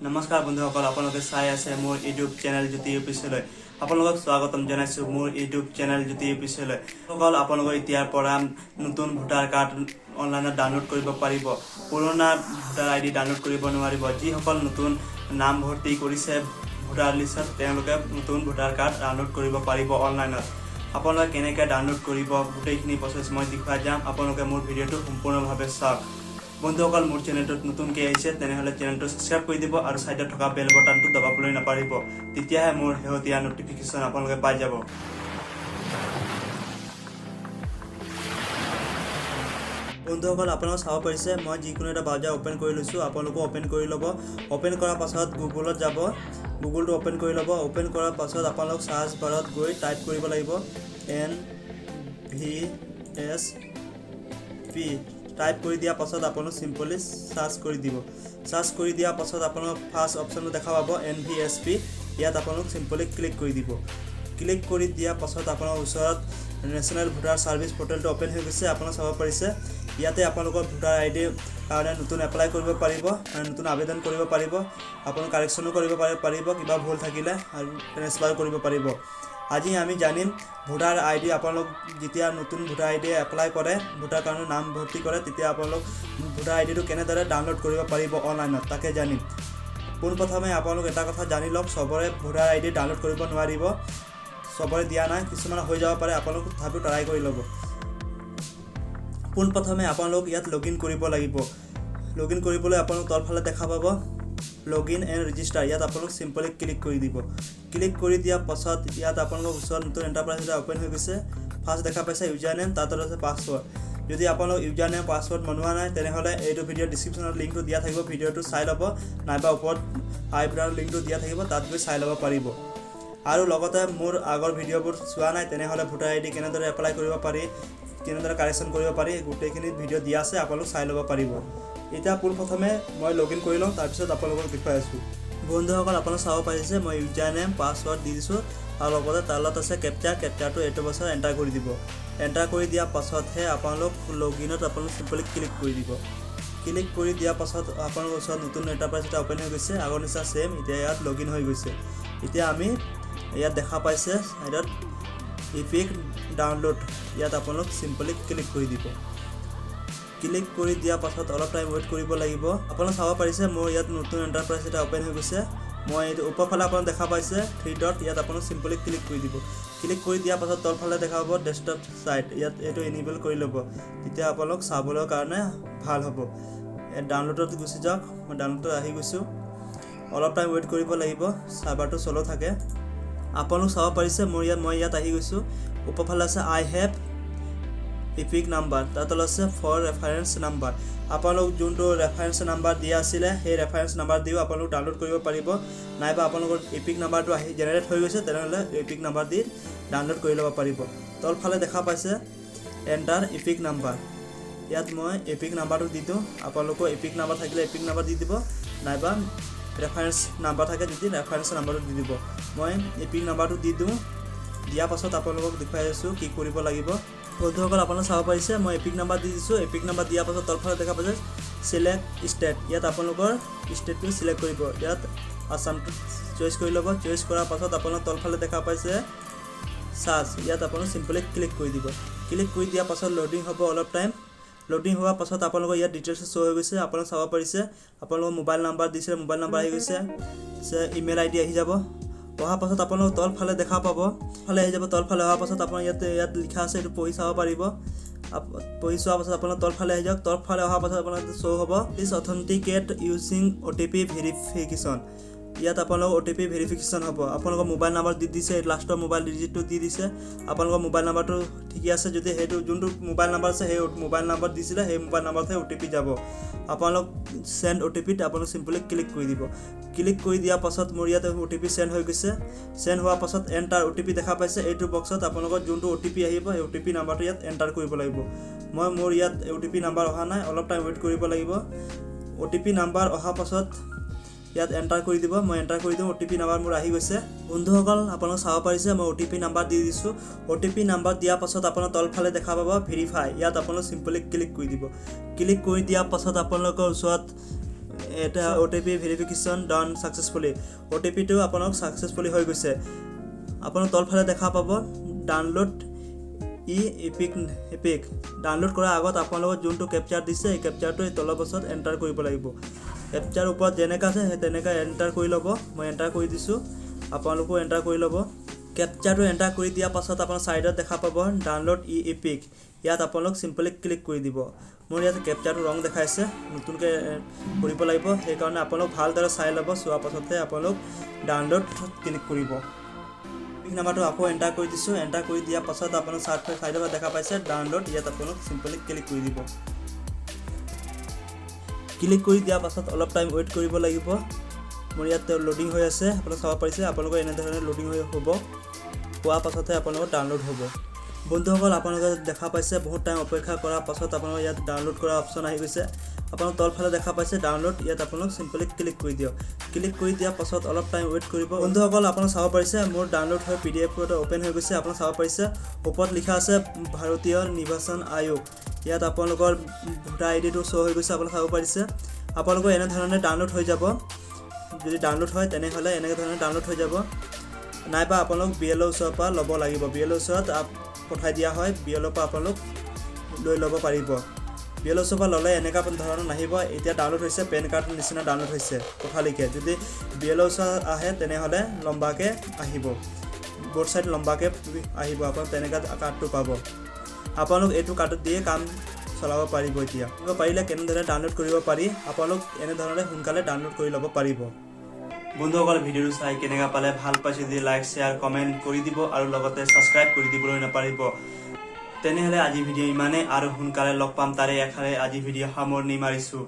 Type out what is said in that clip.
নমস্কাৰ বন্ধুসকল, আপোনালোকে চাই আছে মোৰ ইউটিউব চেনেল জ্যোতি অফিচিয়েললৈ। আপোনালোকক স্বাগতম জনাইছোঁ মোৰ ইউটিউব চেনেল জ্যোতি অফিচিয়েললৈ। আপোনালোকে এতিয়াৰ পৰা নতুন ভোটাৰ কাৰ্ড অনলাইনত ডাউনলোড কৰিব পাৰিব। পুৰণা ভোটাৰ আইডি ডাউনলোড কৰিব নোৱাৰিব। যিসকল নতুন নাম ভৰ্তি কৰিছে ভোটাৰ লিষ্টত তেওঁলোকে নতুন ভোটাৰ কাৰ্ড ডাউনলোড কৰিব পাৰিব অনলাইনত। আপোনালোকে কেনেকৈ ডাউনলোড কৰিব গোটেইখিনি প্ৰচেছ মই দেখুৱাই যাম। আপোনালোকে মোৰ ভিডিঅ'টো সম্পূৰ্ণভাৱে চাওক। বন্ধুসকল, মোৰ চেনেলটোত নতুনকৈ আহিছে তেনেহ'লে চেনেলটো ছাবস্ক্ৰাইব কৰি দিব আৰু ছাইডত থকা বেল বটনটো দবাবলৈ নাপাহৰিব। তেতিয়াহে মোৰ শেহতীয়া নটিফিকেশ্যন আপোনালোকে পাই যাব। বন্ধুসকল, আপোনালোকে চাব পাৰিছে মই যিকোনো এটা ব্ৰাউজাৰ অ'পেন কৰি লৈছোঁ। আপোনালোকে অ'পেন কৰি ল'ব। অ'পেন কৰাৰ পাছত গুগলত যাব। গুগলটো অ'পেন কৰি ল'ব। অ'পেন কৰাৰ পাছত আপোনালোক চাৰ্চ বাৰত গৈ টাইপ কৰিব লাগিব NVSP। টাইপ কৰি দিয়াৰ পাছত আপোনালোক চিম্পলি চাৰ্চ কৰি দিব। চাৰ্চ কৰি দিয়াৰ পাছত আপোনালোক ফাৰ্ষ্ট অপশ্যনটো দেখা পাব NVSP। ইয়াত আপোনালোক চিম্পলি ক্লিক কৰি দিব। ক্লিক কৰি দিয়াৰ পাছত আপোনাৰ ওচৰত নেশ্যনেল ভোটাৰ ছাৰ্ভিচ পৰ্টেলটো অ'পেন হৈ গৈছে। আপোনালোকে চাব পাৰিছে ইয়াতে আপোনালোকৰ ভোটাৰ আইডিৰ কাৰণে নতুন এপ্লাই কৰিব পাৰিব আৰু নতুন আবেদন কৰিব পাৰিব। আপোনালোক কাৰেকশ্যনো কৰিব পাৰিব কিবা ভুল থাকিলে আৰু ট্ৰেন্সফাৰ কৰিব পাৰিব। আজি আমি জানিম ভোটাৰ আইডি আপোনালোক যেতিয়া নতুন ভোটাৰ আইডি এপ্লাই কৰে, ভোটাৰ কাৰণে নাম ভৰ্তি কৰে, তেতিয়া আপোনালোক ভোটাৰ আইডিটো কেনেদৰে ডাউনলোড কৰিব পাৰিব অনলাইনত তাকে জানিম। পোনপ্ৰথমে আপোনালোক এটা কথা জানি লওক, চবৰে ভোটাৰ আইডি ডাউনলোড কৰিব নোৱাৰিব। চবৰে দিয়া নাই, কিছুমান হৈ যাব পাৰে। আপোনালোক তথাপিও ট্ৰাই কৰি ল'ব। পোনপ্ৰথমে আপোনালোক ইয়াত লগ ইন কৰিব লাগিব। লগ ইন কৰিবলৈ আপোনালোক তলফালে দেখা পাব লগ ইন এণ্ড ৰেজিষ্টাৰ। ইয়াত আপোনালোক চিম্পলি ক্লিক কৰি দিব। ক্লিক কৰি দিয়াৰ পাছত ইয়াত আপোনালোকৰ ওচৰত নতুন এণ্টাৰপ্ৰাইজ এটা অ'পেন হৈ গৈছে। ফাৰ্ষ্ট দেখা পাইছে ইউজাৰ নেম, তাত আছে পাছৱৰ্ড। যদি আপোনালোক ইউজাৰ নেম পাছৱৰ্ড বনোৱা নাই তেনেহ'লে এইটো ভিডিঅ'ৰ ডিছক্ৰিপশ্যনত লিংকটো দিয়া থাকিব। ভিডিঅ'টো চাই ল'ব, নাইবা ওপৰত আই বাটনৰ লিংকটো দিয়া থাকিব, তাত গৈ চাই ল'ব পাৰিব। আৰু লগতে মোৰ আগৰ ভিডিঅ'বোৰ চোৱা নাই তেনেহ'লে ভোটাৰ আইডি কেনেদৰে এপ্লাই কৰিব পাৰি, কেনেদৰে কাৰেকশ্যন কৰিব পাৰি গোটেইখিনি ভিডিঅ' দিয়া আছে, আপোনালোক চাই ল'ব পাৰিব। এতিয়া পোনপ্ৰথমে মই লগ ইন কৰি লওঁ, তাৰপিছত আপোনালোকক দেখুৱাই আছোঁ। বন্ধুসকল, আপোনালোকে চাব পাৰিছে মই ইউজাৰ নেম পাছৱৰ্ড দি দিছোঁ আৰু লগতে তালত আছে কেপচাৰটো এইটো বছৰ এণ্টাৰ কৰি দিব। এণ্টাৰ কৰি দিয়াৰ পাছতহে আপোনালোক লগ ইনত আপোনালোক চিম্পলি ক্লিক কৰি দিব। ক্লিক কৰি দিয়াৰ পাছত আপোনালোকৰ ওচৰত নতুন এণ্টাৰপ্ৰাইজ এটা অ'পেন হৈ গৈছে। আগৰ নিচিনা ছেম এতিয়া ইয়াত লগ ইন হৈ গৈছে। এতিয়া আমি ইয়াত দেখা পাইছে চাইডত ইপিক ডাউনলোড, ইয়াত আপোনালোক চিম্পলি ক্লিক কৰি দিব। ক্লিক কৰি দিয়াৰ পাছত অলপ টাইম ৱেইট কৰিব লাগিব। আপোনালোকে চাব পাৰিছে মোৰ ইয়াত নতুন এণ্টাৰপ্ৰাইজ এটা অ'পেন হৈ গৈছে। মই এইটো ওপৰফালে আপোনালোক দেখা পাইছে 3 ডট, ইয়াত আপোনালোক চিম্পলি ক্লিক কৰি দিব। ক্লিক কৰি দিয়াৰ পাছত তলফালে দেখা পাব ডেস্কটপ চাইট, ইয়াত এইটো এনেবল কৰি ল'ব। তেতিয়া আপোনালোক চাবলৈ কাৰণে ভাল হ'ব। ডাউনলোডত গুচি যাওক। মই ডাউনলোডত আহি গৈছোঁ। অলপ টাইম ৱেইট কৰিব লাগিব, চাৰ্ভাৰটো চলো থাকে। আপোনালোক চাব পাৰিছে মই ইয়াত আহি গৈছোঁ। ওপৰফালে আছে আই হেভ ইপিক নাম্বাৰ, তাত আছে ফৰ ৰেফাৰেঞ্চ নাম্বাৰ। আপোনালোক যোনটো ৰেফাৰেঞ্চ নাম্বাৰ দিয়া আছিলে সেই ৰেফাৰেঞ্চ নাম্বাৰ দিও আপোনালোক ডাউনলোড কৰিব পাৰিব, নাইবা আপোনালোকৰ ইপিক নাম্বাৰটো আহি জেনেৰেট হৈ গৈছে তেনেহ'লে ইপিক নাম্বাৰ দি ডাউনলোড কৰি ল'ব পাৰিব। তলফালে দেখা পাইছে এণ্টাৰ ইপিক নাম্বাৰ, ইয়াত মই ইপিক নাম্বাৰটো দি দিওঁ। আপোনালোকৰ ইপিক নাম্বাৰ থাকিলে ইপিক নাম্বাৰ দি দিব, নাইবা ৰেফাৰেঞ্চ নাম্বাৰ থাকে যদি ৰেফাৰেঞ্চ নাম্বাৰটো দি দিব। মই ইপিক নাম্বাৰটো দি দিওঁ। দিয়াৰ পাছত আপোনালোকক দেখুৱাই আছোঁ কি কৰিব লাগিব। বন্ধুসকল, আপোনালোকে চাব পাৰিছে মই এপিক নাম্বাৰ দি দিছোঁ। এপিক নাম্বাৰ দিয়াৰ পাছত তলফালে দেখা পাইছে চিলেক্ট ষ্টেট, ইয়াত আপোনালোকৰ ষ্টেটটো চিলেক্ট কৰিব। ইয়াত আসামটো চইচ কৰি ল'ব। চইচ কৰাৰ পাছত আপোনালোক তলফালে দেখা পাইছে চাৰ্চ, ইয়াত আপোনালোক চিম্পলি ক্লিক কৰি দিব। ক্লিক কৰি দিয়াৰ পাছত লোডিং হ'ব অলপ টাইম। লোডিং হোৱাৰ পাছত আপোনালোকৰ ইয়াত ডিটেইলছ শ্ব' হৈ গৈছে। আপোনালোক চাব পাৰিছে আপোনালোকৰ মোবাইল নাম্বাৰ দিছিলে, মোবাইল নাম্বাৰ আহি গৈছে, ইমেইল আইডি আহি যাব। অহাৰ পাছত আপোনালোক তলফালে দেখা পাব, ফালে আহি যাব। তলফালে অহাৰ পাছত আপোনাৰ ইয়াত লিখা আছে, এইটো পঢ়ি চাব পাৰিব। পঢ়ি চোৱাৰ পাছত আপোনালোক তলফালে আহি যাওক। তলফালে অহাৰ পাছত আপোনাৰ শ্ব' হ'ব প্লিজ অথেণ্টিকেট ইউজিং OTP ভেৰিফিকেশ্যন। ইয়াত আপোনালোকৰ OTP ভেৰিফিকেশ্যন হ'ব। আপোনালোকৰ মোবাইল নাম্বাৰ দি দিছে, লাষ্টৰ মোবাইল ডিজিটটো দি দিছে। আপোনালোকৰ মোবাইল নাম্বাৰটো ঠিকে আছে যদি সেইটো যোনটো মোবাইল নাম্বাৰ আছে সেই মোবাইল নাম্বাৰ দিছিলে সেই মোবাইল নাম্বাৰতহে OTP যাব। আপোনালোক চেণ্ড OTPত আপোনালোক চিম্পলি ক্লিক কৰি দিব। ক্লিক কৰি দিয়াৰ পাছত মোৰ ইয়াতে OTP চেণ্ড হৈ গৈছে। চেণ্ড হোৱাৰ পাছত এণ্টাৰ OTP দেখা পাইছে। এইটো বক্সত আপোনালোকৰ যোনটো OTP আহিব সেই OTP নাম্বাৰটো ইয়াত এণ্টাৰ কৰিব লাগিব। মোৰ ইয়াত OTP নাম্বাৰ অহা নাই, অলপ টাইম ৱেইট কৰিব লাগিব। OTP নাম্বাৰ অহাৰ পাছত ইয়াত এণ্টাৰ কৰি দিব। মই এণ্টাৰ কৰি দিওঁ। OTP নাম্বাৰ মোৰ আহি গৈছে। বন্ধুসকল, আপোনালোক চাব পাৰিছে মই OTP নাম্বাৰ দি দিছোঁ। OTP নাম্বাৰ দিয়াৰ পাছত আপোনাৰ তলফালে দেখা পাব ভেৰিফাই, ইয়াত আপোনালোক চিম্পলি ক্লিক কৰি দিব। ক্লিক কৰি দিয়াৰ পাছত আপোনালোকৰ ওচৰত এটা OTP ভেৰিফিকেশ্যন ডান সাকসেসফুলি OTP টো আপোনাক সাকসেসফুলি হৈ গৈছে আপোনাক তলফালে দেখা পাব ডাউনলোড এপিক ডাউনলোড কৰাৰ আগত আপোনালোকৰ যোনটো ক্যাপচাৰ দিছে এই ক্যাপচাৰটো এই তলৰ বক্সত এন্টাৰ কৰিব লাগিব ক্যাপচাৰ ওপৰত যেনেকা আছে তেনেকা এন্টাৰ কৰি ল'ব মই এন্টাৰ কৰি দিছো আপোনালোকো এন্টাৰ কৰি ল'ব ক্যাপচাৰটো এন্টাৰ কৰি দিয়া পাছত আপোনাৰ সাইডত দেখা পাব ডাউনলোড এপিক ইয়াত আপোনালোক সিম্পলি ক্লিক কৰি দিব মোৰ ইয়াত ক্যাপচাৰটো ৰং দেখাইছে নতুনকৈ কৰিব লাগিব সেই কাৰণে আপোনালোক ভালদৰে চাই ল'ব চোৱা পাছতহে আপোনালোক ডাউনলোড ক্লিক কৰিব নাম্বাৰটো আকৌ এন্টাৰ কৰি দিছো এন্টাৰ কৰি দিয়া পাছত আপোনালোক সাইডত দেখা পাইছে ডাউনলোড ইয়াত আপোনালোক সিম্পলি ক্লিক কৰি দিব ক্লিক কৰি দিয়া পাছত অলপ টাইম ওয়েট কৰিব লাগিব মোৰ ইয়াত লোডিং হৈ আছে আপোনালোক চাব পাৰিছে আপোনালোকৰ এনে ধৰণে লোডিং হৈ হ'ব পোৱা পাছতহে আপোনালোকৰ ডাউনলোড হ'ব বন্ধুসকল আপোনালোকে দেখা পাইছে বহুত টাইম অপেক্ষা কৰাৰ পাছত আপোনালোকৰ ইয়াত ডাউনলোড কৰা অপচন আহি গৈছে আপোনালোক তলফালে দেখা পাইছে ডাউনলোড ইয়াত আপোনালোক সিম্পলি ক্লিক কৰি দিয়ক ক্লিক কৰি দিয়া পাছত অলপ টাইম ওয়েট কৰিব বন্ধুসকল আপোনালোক চাব পাৰিছে মোৰ ডাউনলোড হৈ PDF টো ওপেন হৈ গৈছে আপোনালোক চাব পাৰিছে ওপৰত লিখা আছে ভাৰতীয় নিৰ্বাচন আয়োগ ইয়াত আপোনালোকৰ ভোটাৰ ID টো শো হৈ গৈছে আপোনালোক চাব পাৰিছে আপোনালোকৰ এনে ধৰণে ডাউনলোড হৈ যাব যদি ডাউনলোড হয় তেনেহলে এনে ধৰণে ডাউনলোড হৈ যাব নাইবা আপোনালোক BLO ওচৰৰ পৰা ল'ব লাগিব BLO ওচৰত পঠাই দিয়া হয় BLO পৰা আপোনালোক লৈ ল'ব পাৰিব BLO ওচৰৰ পৰা ল'লে এনেকা ধৰণৰ নাহিব এতিয়া ডাউনলোড হৈছে পেন কাৰ্ড নিচিনা ডাউনলোড হৈছে পঠালিকে যদি BLO ওচৰত আহে তেনেহলে লম্বাকে আহিব বোথ সাইড লম্বাকে আহিব আপোনালোক তেনেকা কাৰ্ডটো পাব আপোনালোক এইটো কাৰ্ডত দিয়ে কাম চলাব পাৰিব এতিয়া পাৰিলে কেনেদৰে ডাউনলোড কৰিব পাৰি আপোনালোক এনে ধৰণে সোনকালে ডাউনলোড কৰি ল'ব পাৰিব বন্ধুসকল ভিডিওটো চাই কেনেকা পালে ভাল পাইছে যদি লাইক শেয়াৰ কমেন্ট কৰি দিব আৰু লগতে সাবস্ক্ৰাইব কৰি দিবলৈ নাপাৰিব তেনেহলে আজি ভিডিও ইমানে আৰু সোনকালে লগ পাম তাৰে আশাৰে আজি ভিডিও সামৰণি মাৰিছো